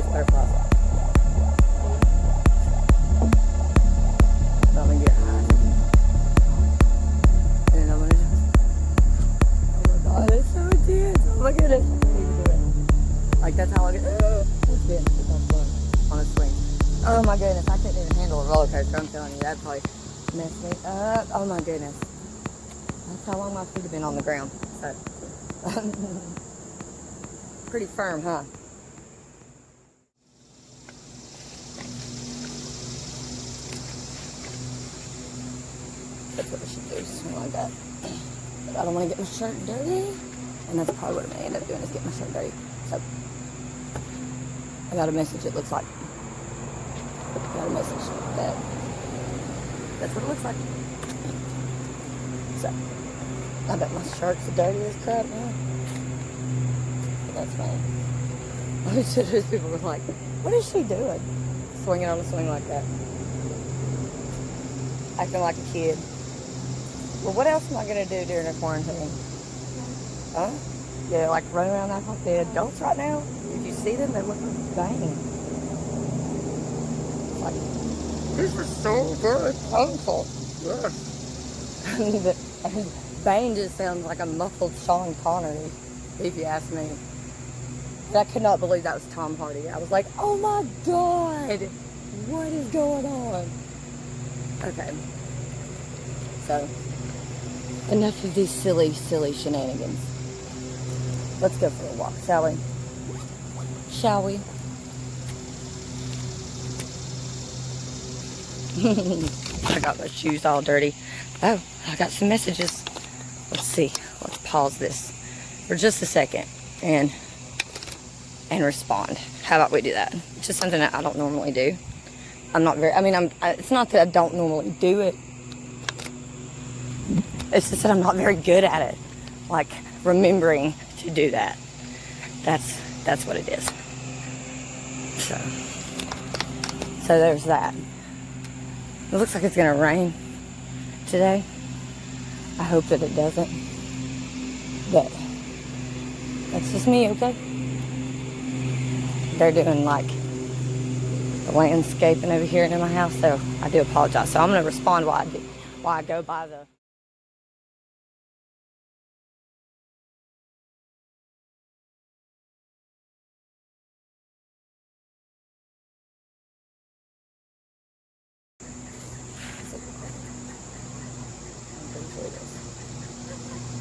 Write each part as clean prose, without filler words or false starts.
serious butterflies. But I'm gonna get high. And then I'm gonna just, oh my god, it's so intense. Oh my goodness, I can't even do it. Like that's how I get, it's been on a swing. Oh my goodness, I couldn't even handle a roller coaster, I'm telling you, that probably messed me up. Oh my goodness. That's how long my feet have been on the ground. So, pretty firm, huh? That's what I should do, something like that. But I don't want to get my shirt dirty, and that's probably what I'm going to end up doing, is get my shirt dirty. So, I got a message, it looks like. I got a message that that's what it looks like. So, I bet my shirt's dirty as crap now. But that's fine. I wish those people were like, what is she doing? Swinging on a swing like that. Acting like a kid. Well, what else am I going to do during a quarantine? Huh? Yeah, like run around acting like the adults right now? If you see them, they look bang. Like, this is so very painful. Yes. And Bane just sounds like a muffled Sean Connery, if you ask me. And I could not believe that was Tom Hardy. I was like, oh my god, what is going on? Okay. So, enough of these silly, silly shenanigans. Let's go for a walk, shall we? Shall we? I got my shoes all dirty. Oh, I got some messages. Let's see. Let's pause this for just a second and respond. How about we do that? It's just something that I don't normally do. I'm not very, it's not that I don't normally do it. It's just that I'm not very good at it. Like remembering to do that. That's what it is. So there's that. It looks like it's gonna rain today. I hope that it doesn't. But that's just me, okay? They're doing like the landscaping over here in my house, so I do apologize. So I'm gonna respond while I go by the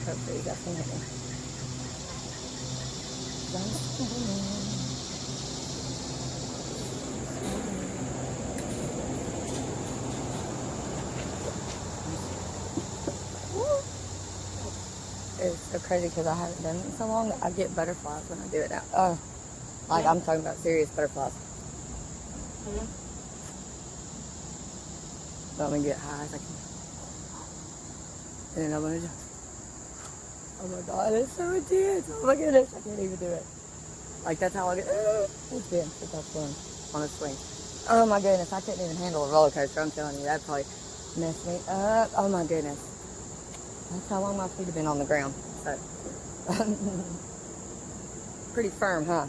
hopefully that's gonna hit me. It's so crazy because I haven't done it in so long that I get butterflies when I do it now. Oh, like I'm talking about serious butterflies. So I'm gonna get high as I can. And then I'm gonna just, oh my god, it's so intense. Oh my goodness, I can't even do it. Like that's how I get, it's been since I swung on a swing. Oh my goodness, I couldn't even handle a roller coaster, I'm telling you, that probably messed me up. Oh my goodness. That's how long my feet have been on the ground. So, pretty firm, huh?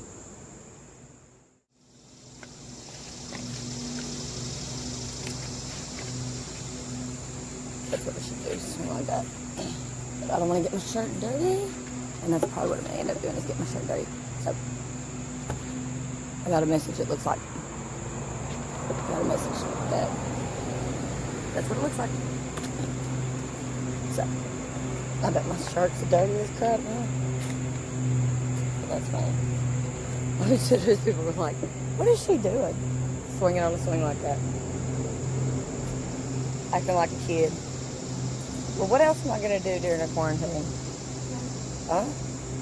That's what I should do, something like that. But I don't want to get my shirt dirty, and that's probably what I'm going to end up doing, is get my shirt dirty. So, I got a message, it looks like. I got a message that that's what it looks like. So, I bet my shirt's dirty as crap now. But that's fine. I wish those people were like, what is she doing? Swinging on a swing like that. Acting like a kid. Well, what else am I going to do during a quarantine? Huh?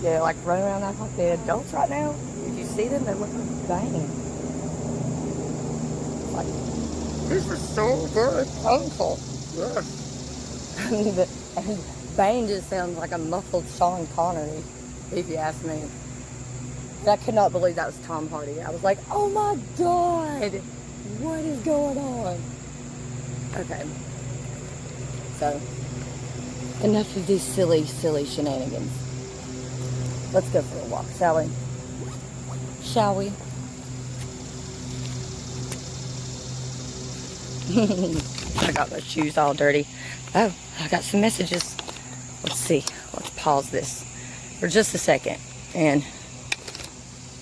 Yeah, like run around acting like the adults right now? If you see them, they look bang. Like, this is so very painful. Yes. And Bane just sounds like a muffled Sean Connery, if you ask me. And I could not believe that was Tom Hardy. I was like, oh my god, what is going on? Okay. So, enough of these silly, silly shenanigans. Let's go for a walk, shall we? Shall we? I got my shoes all dirty. Oh, I got some messages. Let's see. Let's pause this for just a second and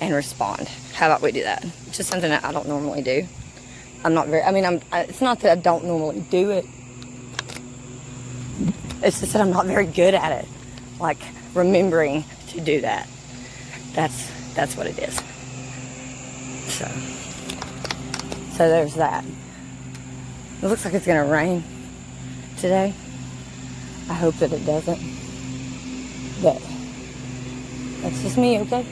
respond. How about we do that? It's just something that I don't normally do. I'm not very, it's not that I don't normally do it. It's just that I'm not very good at it. Like, remembering to do that. That's what it is. So there's that. It looks like it's gonna rain today. I hope that it doesn't. But that's just me, okay?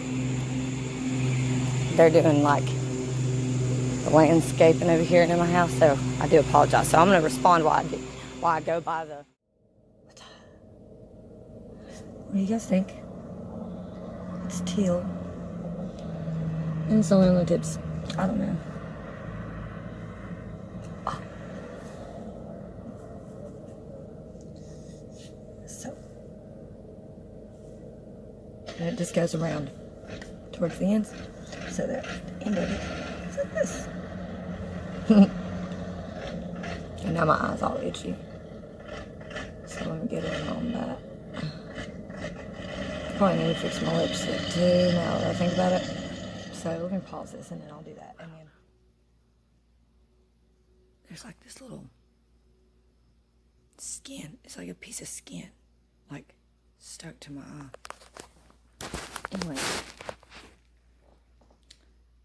They're doing like the landscaping over here in my house, so I do apologize. So I'm gonna respond while I go by the. What do you guys think? It's teal. And it's only on the tips. I don't know. Oh. So. And it just goes around towards the ends. So the end of it is like this. And now my eye's all itchy. So let me get it on that. Probably need to fix my lipstick too now that I think about it. So let me pause this and then I'll do that. And then there's like this little skin. It's like a piece of skin, like stuck to my eye. Anyway,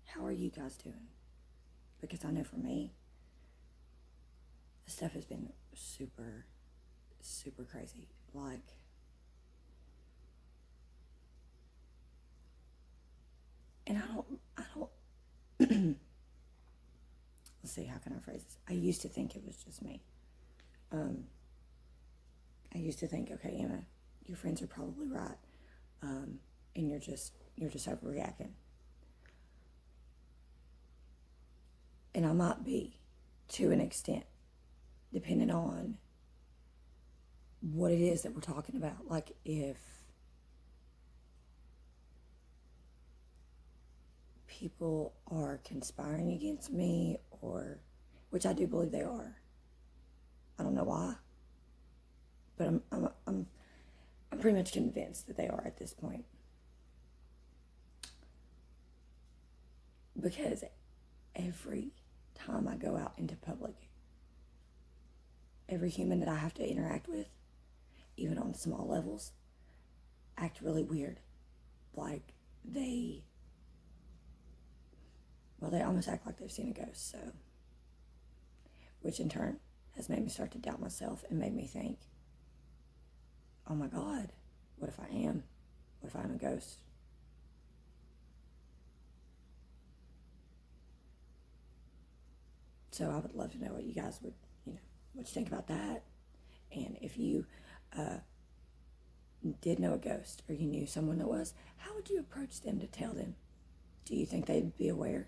how are you guys doing? Because I know for me, this stuff has been super, super crazy. Like, and I don't, let's see, how can I phrase this? I used to think it was just me. I used to think, okay, Emma, your friends are probably right. And you're just overreacting. And I might be, to an extent, depending on what it is that we're talking about. Like, if people are conspiring against me, or, which I do believe they are. I don't know why, but I'm pretty much convinced that they are at this point. Because every time I go out into public, every human that I have to interact with, even on small levels, act really weird. Like, they almost act like they've seen a ghost, so, which in turn has made me start to doubt myself and made me think, oh my God, what if I am? What if I'm a ghost? So I would love to know what you guys would, what you think about that. And if you did know a ghost, or you knew someone that was, how would you approach them to tell them? Do you think they'd be aware?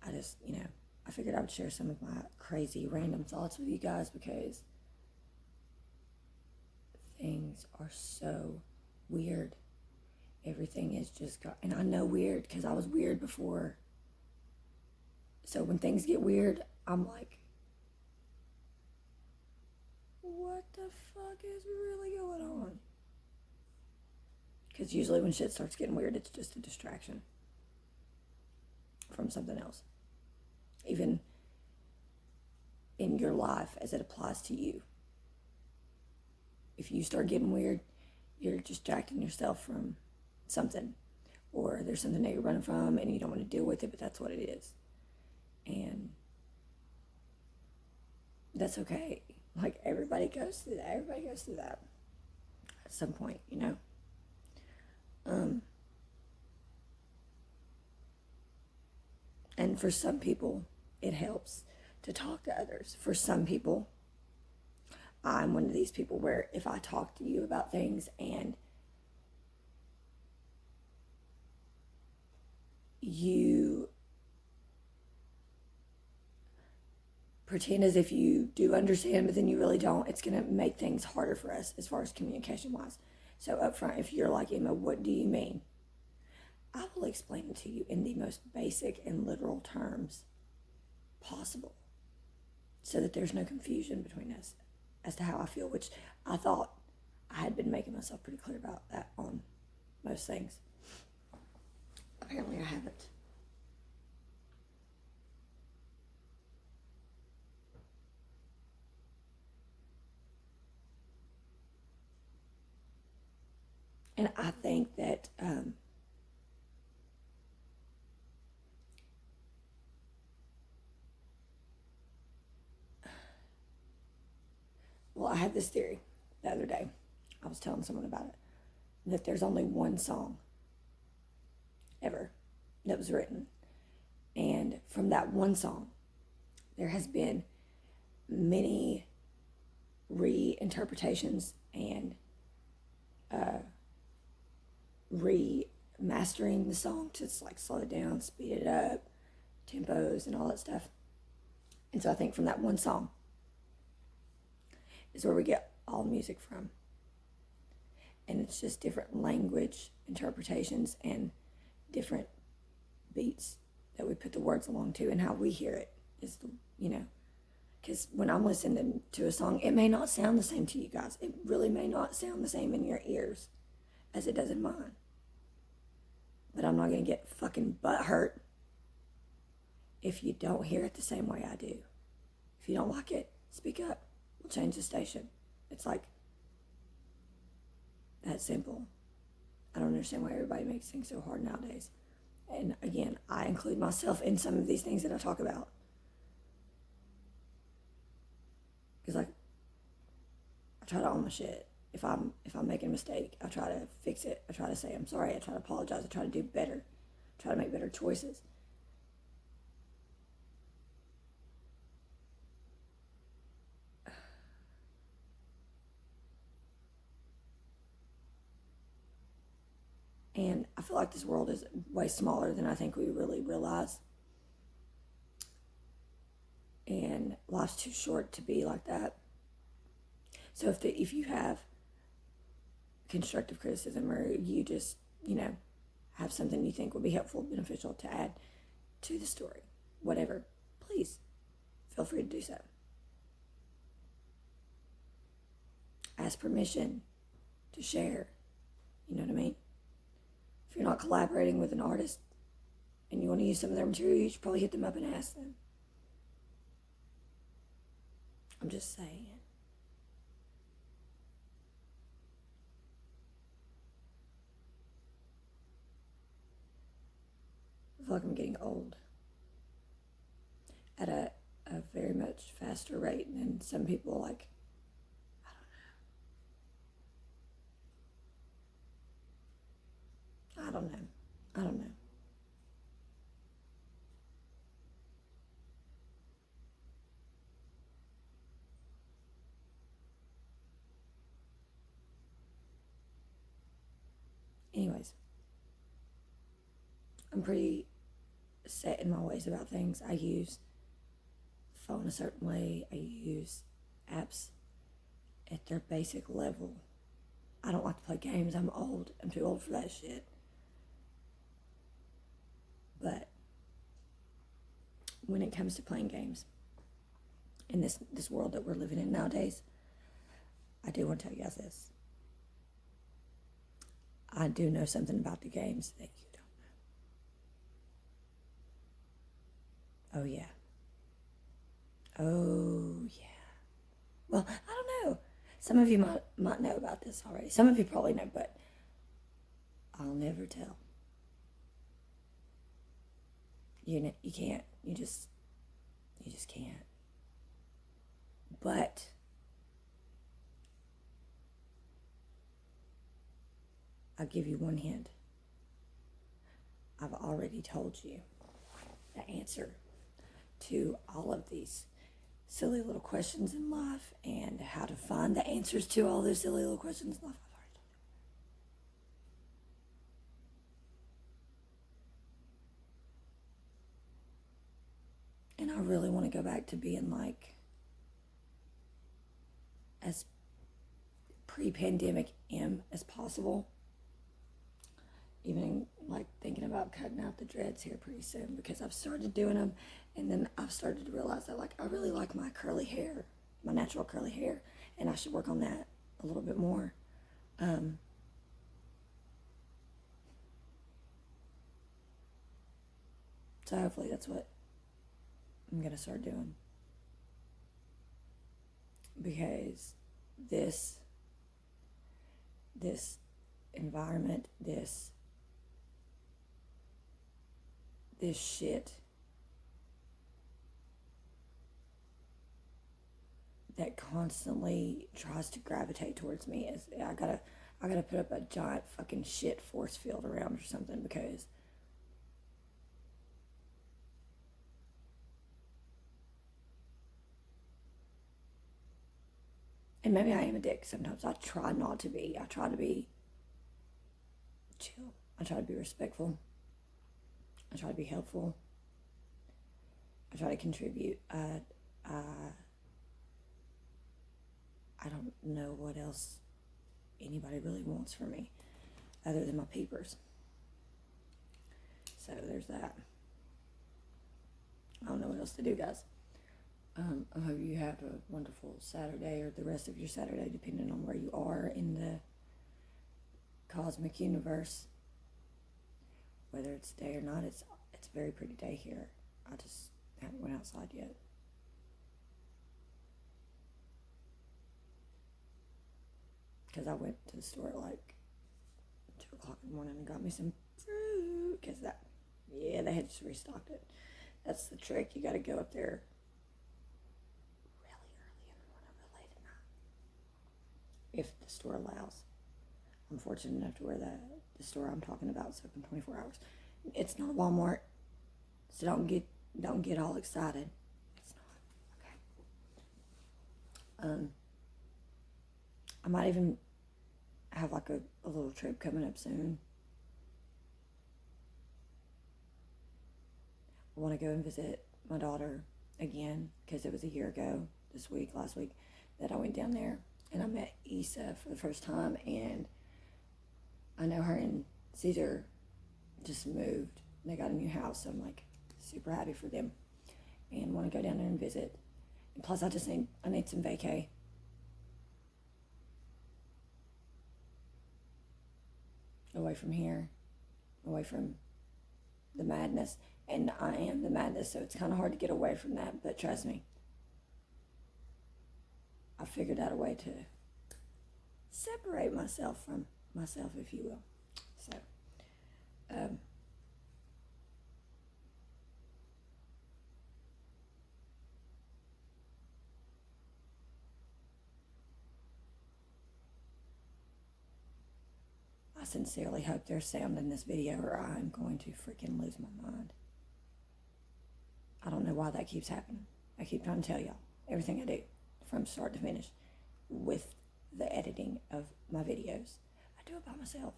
I just, I figured I would share some of my crazy random thoughts with you guys, because things are so weird. Everything is just, and I know weird because I was weird before. So when things get weird, I'm like, what the fuck is really going on? Because usually when shit starts getting weird, it's just a distraction from something else. Even in your life as it applies to you. If you start getting weird, you're distracting yourself from something, or there's something that you're running from and you don't want to deal with it, but that's what it is. And that's okay. Like, everybody goes through that. Everybody goes through that at some point, And for some people, it helps to talk to others. For some people, I'm one of these people where if I talk to you about things and you pretend as if you do understand, but then you really don't, it's going to make things harder for us as far as communication wise. So up front, if you're like, Emma, what do you mean? I will explain it to you in the most basic and literal terms possible so that there's no confusion between us as to how I feel, which I thought I had been making myself pretty clear about that on most things. Apparently I haven't. And I think that well, I had this theory the other day. I was telling someone about it, that there's only one song ever that was written. And from that one song, there has been many reinterpretations and remastering the song to like slow it down, speed it up, tempos, and all that stuff. And so I think from that one song is where we get all music from. And it's just different language interpretations and different beats that we put the words along to, and how we hear it is the, because when I'm listening to a song, it may not sound the same to you guys. It really may not sound the same in your ears as it does in mine. But I'm not going to get fucking butthurt if you don't hear it the same way I do. If you don't like it, speak up. We'll change the station. It's like that simple. I don't understand why everybody makes things so hard nowadays. And again, I include myself in some of these things that I talk about. Because I try to own my shit. If I'm making a mistake, I try to fix it. I try to say I'm sorry. I try to apologize. I try to do better. I try to make better choices. And I feel like this world is way smaller than I think we really realize. And life's too short to be like that. So if you have constructive criticism, or you just, have something you think would be helpful, beneficial to add to the story, whatever, please feel free to do so. Ask permission to share. You know what I mean? If you're not collaborating with an artist and you want to use some of their material, you should probably hit them up and ask them. I'm just saying. I feel like I'm getting old at a very much faster rate than some people. Like, I don't know. Anyways, I'm pretty set in my ways about things. I use the phone a certain way. I use apps at their basic level. I don't like to play games. I'm old. I'm too old for that shit. But when it comes to playing games in this world that we're living in nowadays, I do want to tell you guys this. I do know something about the games that you don't know. Oh, yeah. Oh, yeah. Well, I don't know. Some of you might know about this already. Some of you probably know, but I'll never tell. You can't. You just can't. But I'll give you one hint. I've already told you the answer to all of these silly little questions in life, and how to find the answers to all those silly little questions in life. I've already told you. And I really want to go back to being like as pre-pandemic as possible. even like thinking about cutting out the dreads here pretty soon because I've started doing them, and then I've started to realize that like I really like my curly hair, my natural curly hair, and I should work on that a little bit more. So hopefully that's what I'm gonna start doing, because this environment, this shit that constantly tries to gravitate towards me is I gotta put up a giant fucking shit force field around or something, because and maybe I am a dick sometimes. I try not to be. I try to be chill. I try to be respectful. I try to be helpful. I try to contribute. I don't know what else anybody really wants from me other than my peepers. So there's that. I don't know what else to do, guys. I hope you have a wonderful Saturday, or the rest of your Saturday, depending on where you are in the cosmic universe. Whether it's day or not, it's a very pretty day here. I just haven't went outside yet. Because I went to the store at like 2 o'clock in the morning and got me some fruit. Because they had just restocked it. That's the trick. You got to go up there really early in the morning or late at night, if the store allows. I'm fortunate enough to where the store I'm talking about is open 24 hours. It's not a Walmart, so don't get all excited. It's not. Okay. I might even have like a little trip coming up soon. I want to go and visit my daughter again, because it was a year ago last week, that I went down there and I met Issa for the first time, and I know her and Caesar just moved. They got a new house, so I'm like super happy for them and want to go down there and visit. And plus I need some vacay. Away from here, away from the madness. And I am the madness, so it's kind of hard to get away from that, but trust me, I figured out a way to separate myself from myself, if you will. So, I sincerely hope there's sound in this video, or I'm going to freaking lose my mind. I don't know why that keeps happening. I keep trying to tell y'all everything I do from start to finish with the editing of my videos. I do it by myself.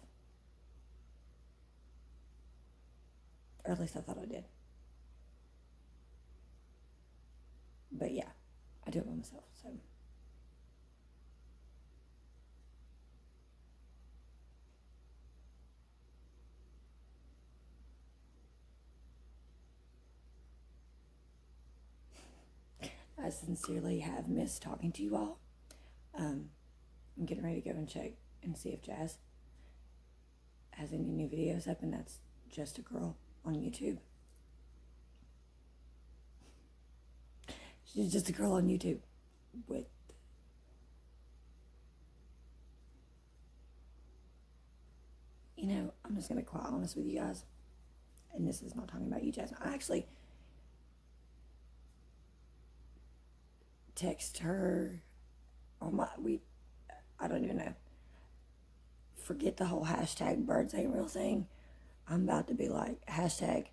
Or at least I thought I did. But yeah, I do it by myself, so. I sincerely have missed talking to you all. I'm getting ready to go and check and see if Jazz has any new videos up, and that's Just a Girl on YouTube. She's just a girl on YouTube with I'm just gonna be quite honest with you guys, and this is not talking about you, Jasmine. I actually text her on I don't even know. Forget the whole hashtag birds ain't real thing. I'm about to be like, hashtag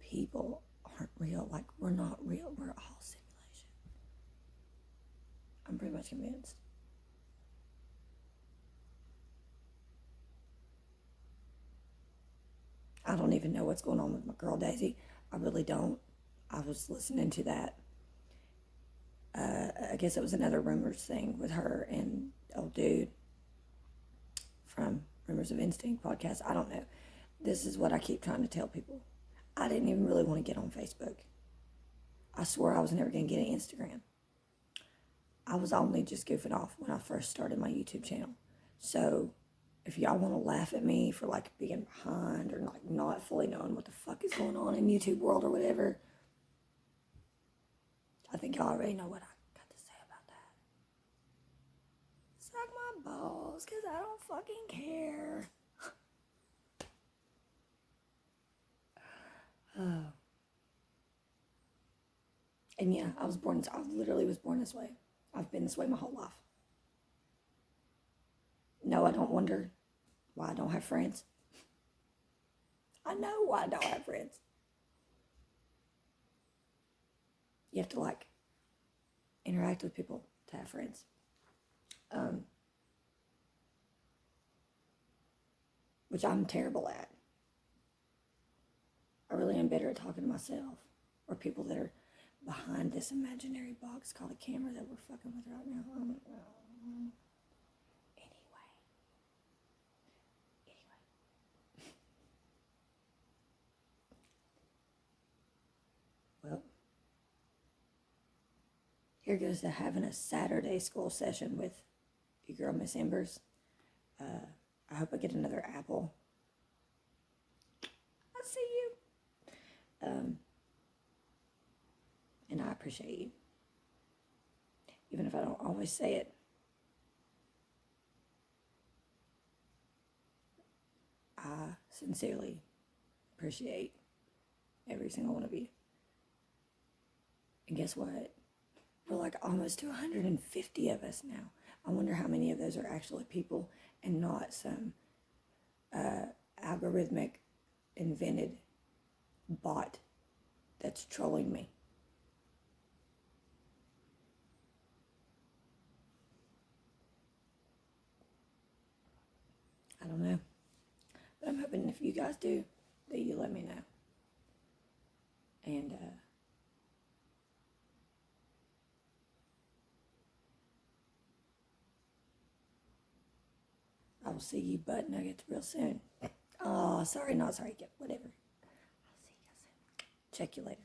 people aren't real. Like, we're not real. We're all simulation. I'm pretty much convinced. I don't even know what's going on with my girl Daisy. I really don't. I was listening to that. I guess it was another rumors thing with her and old dude from Rumors of Instinct podcast. I don't know. this is what I keep trying to tell people. I didn't even really want to get on Facebook. I swore I was never going to get an Instagram. I was only just goofing off when I first started my YouTube channel. So if y'all want to laugh at me for like being behind or like not fully knowing what the fuck is going on in YouTube world or whatever, I think y'all already know what I got to say about that. Suck my balls, because I don't fucking care. Oh. And yeah, I literally was born this way. I've been this way my whole life. No, I don't wonder why I don't have friends. I know why I don't have friends. You have to like interact with people to have friends. Which I'm terrible at. I really am better at talking to myself or people that are behind this imaginary box called a camera that we're fucking with right now. Anyway. Well, here goes to having a Saturday school session with your girl, Miss Embers. I hope I get another apple. I see you. And I appreciate you. Even if I don't always say it. I sincerely appreciate every single one of you. And guess what? We're like almost to 150 of us now. I wonder how many of those are actually people and not some algorithmic invented bot that's trolling me. I don't know. But I'm hoping if you guys do, that you let me know. And I will see you butt nuggets real soon. Oh, sorry, not sorry. Whatever. I'll see you guys soon. Check you later.